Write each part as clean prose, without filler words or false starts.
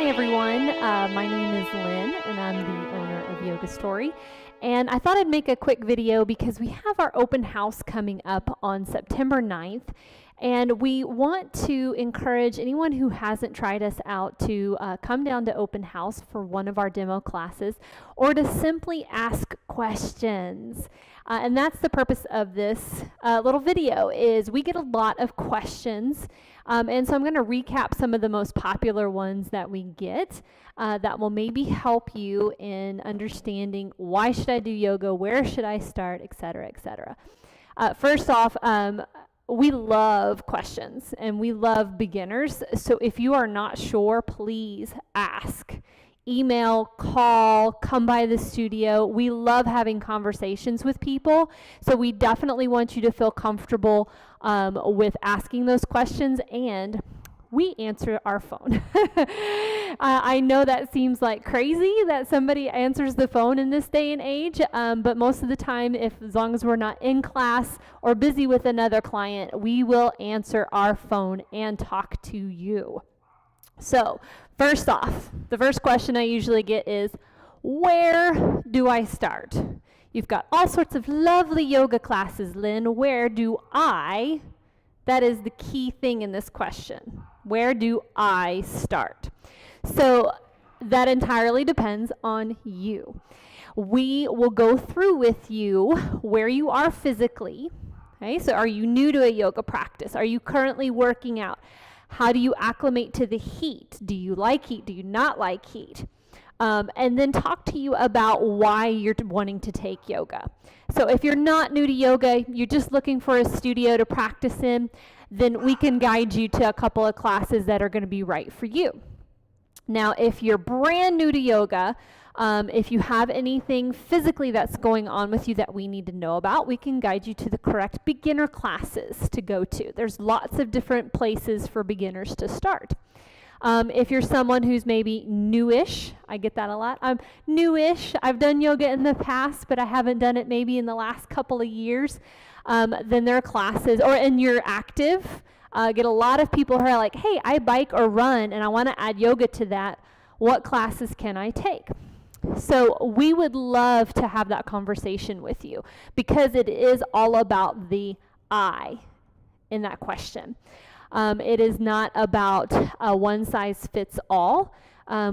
Hi everyone, my name is Lynn and I'm the owner of Yoga Story, and I thought I'd make a quick video because we have our open house coming up on September 9th, and we want to encourage anyone who hasn't tried us out to come down to open house for one of our demo classes or to simply ask questions. And that's the purpose of this little video. Is we get a lot of questions, and so I'm going to recap some of the most popular ones that we get that will maybe help you in understanding why should I do yoga, where should I start, etc., etc. First off, we love questions and we love beginners. So if you are not sure, please ask. Email, call, come by the studio. We love having conversations with people. So we definitely want you to feel comfortable with asking those questions, and we answer our phone. I know that seems like crazy that somebody answers the phone in this day and age, but most of the time, as long as we're not in class or busy with another client, we will answer our phone and talk to you. So first off, the first question I usually get is, where do I start? You've got all sorts of lovely yoga classes, Lynn. Where do I? That is the key thing in this question. Where do I start? So that entirely depends on you. We will go through with you where you are physically. Okay, so are you new to a yoga practice? Are you currently working out? How do you acclimate to the heat? Do you like heat? Do you not like heat? And then talk to you about why you're wanting to take yoga. So if you're not new to yoga, you're just looking for a studio to practice in, then we can guide you to a couple of classes that are going to be right for you. Now, if you're brand new to yoga, if you have anything physically that's going on with you that we need to know about, we can guide you to the correct beginner classes to go to. There's lots of different places for beginners to start. If you're someone who's maybe newish, I get that a lot. I'm newish. I've done yoga in the past, but I haven't done it maybe in the last couple of years. Then there are classes, and you're active. Get a lot of people who are like, hey, I bike or run, and I want to add yoga to that. What classes can I take? So we would love to have that conversation with you because it is all about the I in that question. It is not about one size fits all.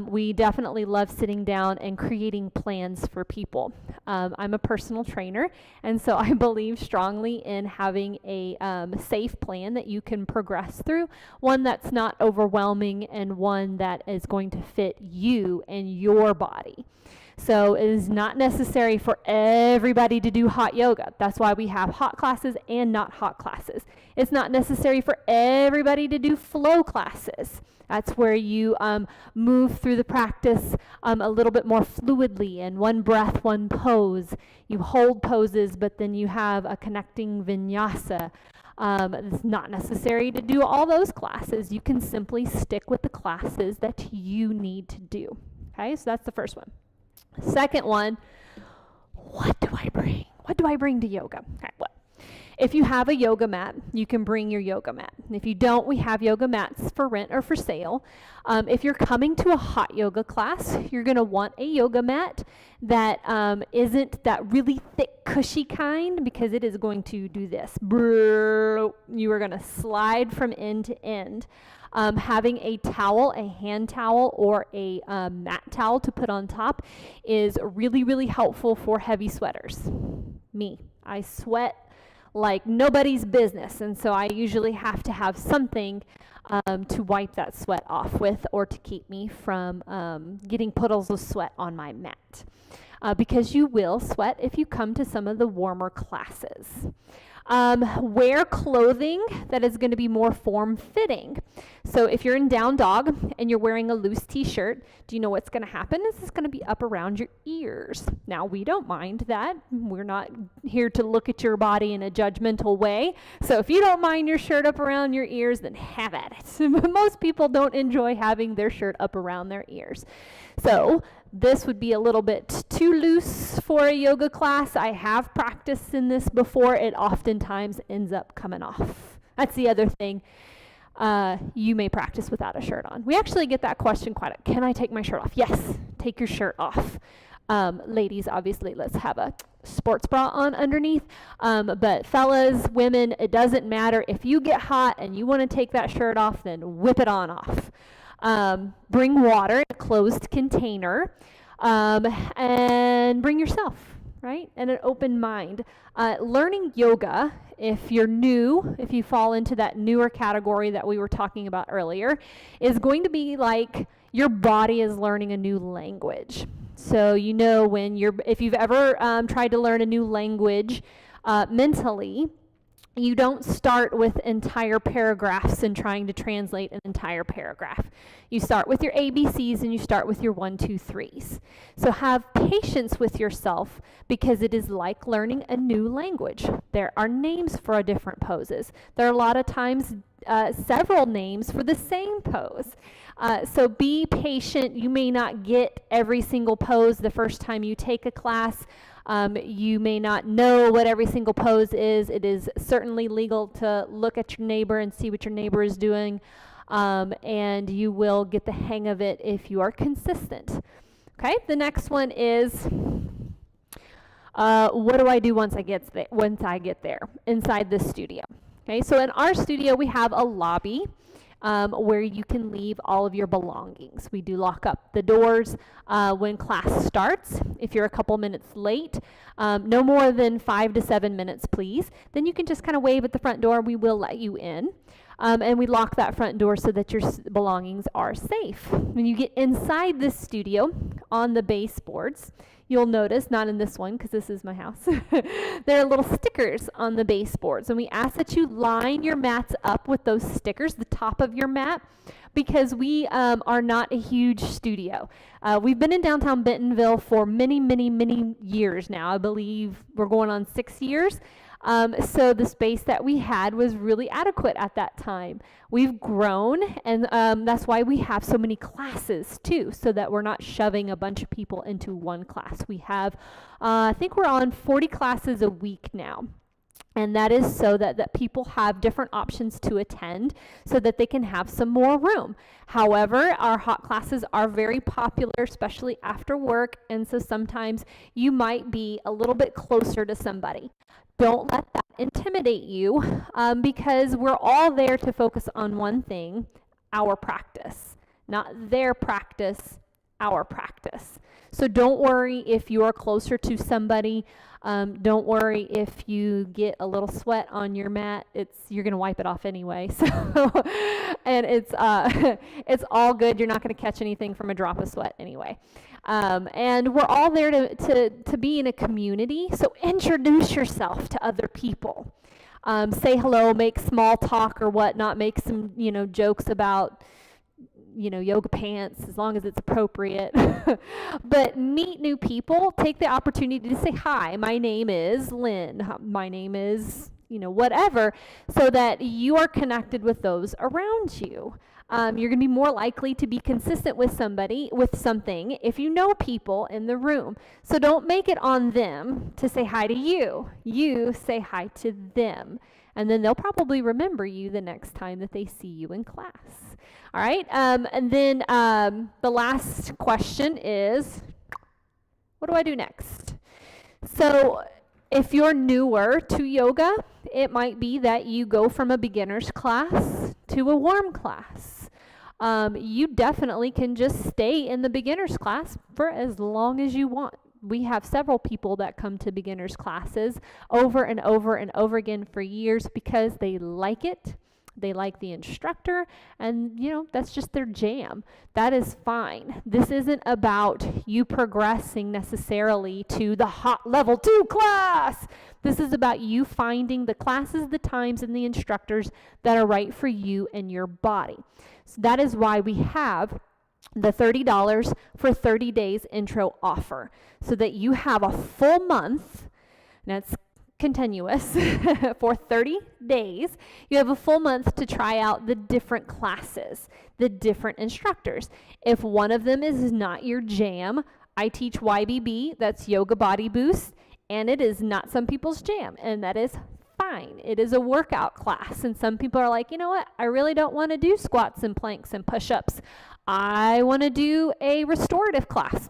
We definitely love sitting down and creating plans for people. I'm a personal trainer, and so I believe strongly in having a safe plan that you can progress through, one that's not overwhelming and one that is going to fit you and your body. So it is not necessary for everybody to do hot yoga. That's why we have hot classes and not hot classes. It's not necessary for everybody to do flow classes. That's where you move through the practice a little bit more fluidly, and one breath, one pose. You hold poses, but then you have a connecting vinyasa. It's not necessary to do all those classes. You can simply stick with the classes that you need to do. Okay, so that's the first one. Second one, what do I bring? What do I bring to yoga? Okay, well, if you have a yoga mat, you can bring your yoga mat. And if you don't, we have yoga mats for rent or for sale. If you're coming to a hot yoga class, you're going to want a yoga mat that isn't that really thick, cushy kind, because it is going to do this. You are going to slide from end to end. Having a towel, a hand towel, or a mat towel to put on top is really, really helpful for heavy sweaters. Me, I sweat like nobody's business, and so I usually have to have something to wipe that sweat off with, or to keep me from getting puddles of sweat on my mat. Because you will sweat if you come to some of the warmer classes. Wear clothing that is going to be more form-fitting. So if you're in down dog and you're wearing a loose t-shirt, do you know what's going to happen? This is going to be up around your ears. Now, we don't mind that. We're not here to look at your body in a judgmental way. So if you don't mind your shirt up around your ears, then have at it. Most people don't enjoy having their shirt up around their ears. So this would be a little bit too loose for a yoga class. I have practiced in this before. It oftentimes ends up coming off. That's the other thing. you may practice without a shirt on. We actually get that question quite a bit. Can I take my shirt off? Yes, take your shirt off. Ladies, obviously, let's have a sports bra on underneath. But fellas, women, it doesn't matter. If you get hot and you want to take that shirt off, then whip it on off. Bring water in a closed container, and bring yourself, right? And an open mind. Learning yoga, if you're new, if you fall into that newer category that we were talking about earlier, is going to be like your body is learning a new language. So you know if you've ever tried to learn a new language mentally, you don't start with entire paragraphs and trying to translate an entire paragraph. You start with your ABCs and you start with your 1, 2, 3s. So have patience with yourself because it is like learning a new language. There are names for different poses. There are a lot of times several names for the same pose. So be patient. You may not get every single pose the first time you take a class. You may not know what every single pose is. It is certainly legal to look at your neighbor and see what your neighbor is doing, and you will get the hang of it if you are consistent. Okay, the next one is, what do I do once I get there inside the studio? Okay, so in our studio we have a lobby where you can leave all of your belongings. We do lock up the doors when class starts. If you're a couple minutes late, no more than 5 to 7 minutes, please. Then you can just kind of wave at the front door. We will let you in. And we lock that front door so that your belongings are safe. When you get inside this studio on the baseboards, you'll notice, not in this one because this is my house, there are little stickers on the baseboards. And we ask that you line your mats up with those stickers, the top of your mat, because we are not a huge studio. We've been in downtown Bentonville for many, many, many years now. I believe we're going on 6 years. So the space that we had was really adequate at that time. We've grown, and that's why we have so many classes too, so that we're not shoving a bunch of people into one class. We have, I think we're on 40 classes a week now. And that is so that people have different options to attend so that they can have some more room. However, our hot classes are very popular, especially after work, and so sometimes you might be a little bit closer to somebody. Don't let that intimidate you because we're all there to focus on one thing, our practice, not their practice, our practice. So don't worry if you are closer to somebody. Don't worry if you get a little sweat on your mat. You're going to wipe it off anyway. So, and it's all good. You're not going to catch anything from a drop of sweat anyway. And we're all there to be in a community. So introduce yourself to other people. Say hello, make small talk or whatnot, make some, jokes about, yoga pants, as long as it's appropriate. But meet new people. Take the opportunity to say, hi, my name is Lynn. My name is, whatever, so that you are connected with those around you. You're going to be more likely to be consistent with something if you know people in the room. So don't make it on them to say hi to you. You say hi to them. And then they'll probably remember you the next time that they see you in class. All right. And then the last question is, what do I do next? So if you're newer to yoga, it might be that you go from a beginner's class to a warm class. You definitely can just stay in the beginner's class for as long as you want. We have several people that come to beginners classes over and over and over again for years because they like it. They like the instructor, and that's just their jam. That is fine. This isn't about you progressing necessarily to the hot level 2 class. This is about you finding the classes, the times, and the instructors that are right for you and your body. So that is why we have the $30 for 30 days intro offer, so that you have a full month, and that's continuous, for 30 days. You have a full month to try out the different classes, the different instructors. If one of them is not your jam, I teach YBB, that's Yoga Body Boost, and it is not some people's jam, and that is fine. It is a workout class. And some people are like, you know what? I really don't want to do squats and planks and push-ups. I want to do a restorative class.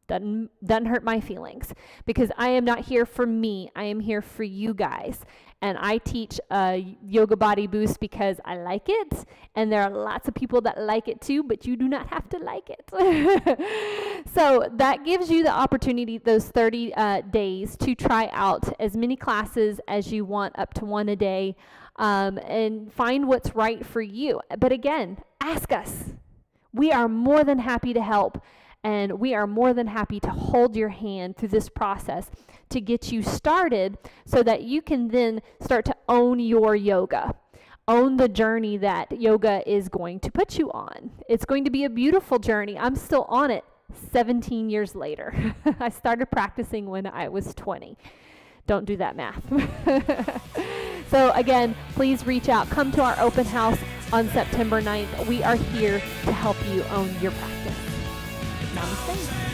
Doesn't hurt my feelings, because I am not here for me. I am here for you guys. And I teach Yoga Body Boost because I like it, and there are lots of people that like it too, but you do not have to like it. So that gives you the opportunity, those 30 days, to try out as many classes as you want, up to 1 a day, and find what's right for you. But again, ask us. We are more than happy to help. And we are more than happy to hold your hand through this process to get you started, so that you can then start to own your yoga, own the journey that yoga is going to put you on. It's going to be a beautiful journey. I'm still on it 17 years later. I started practicing when I was 20. Don't do that math. So again, please reach out. Come to our open house on September 9th. We are here to help you own your practice. Namaste.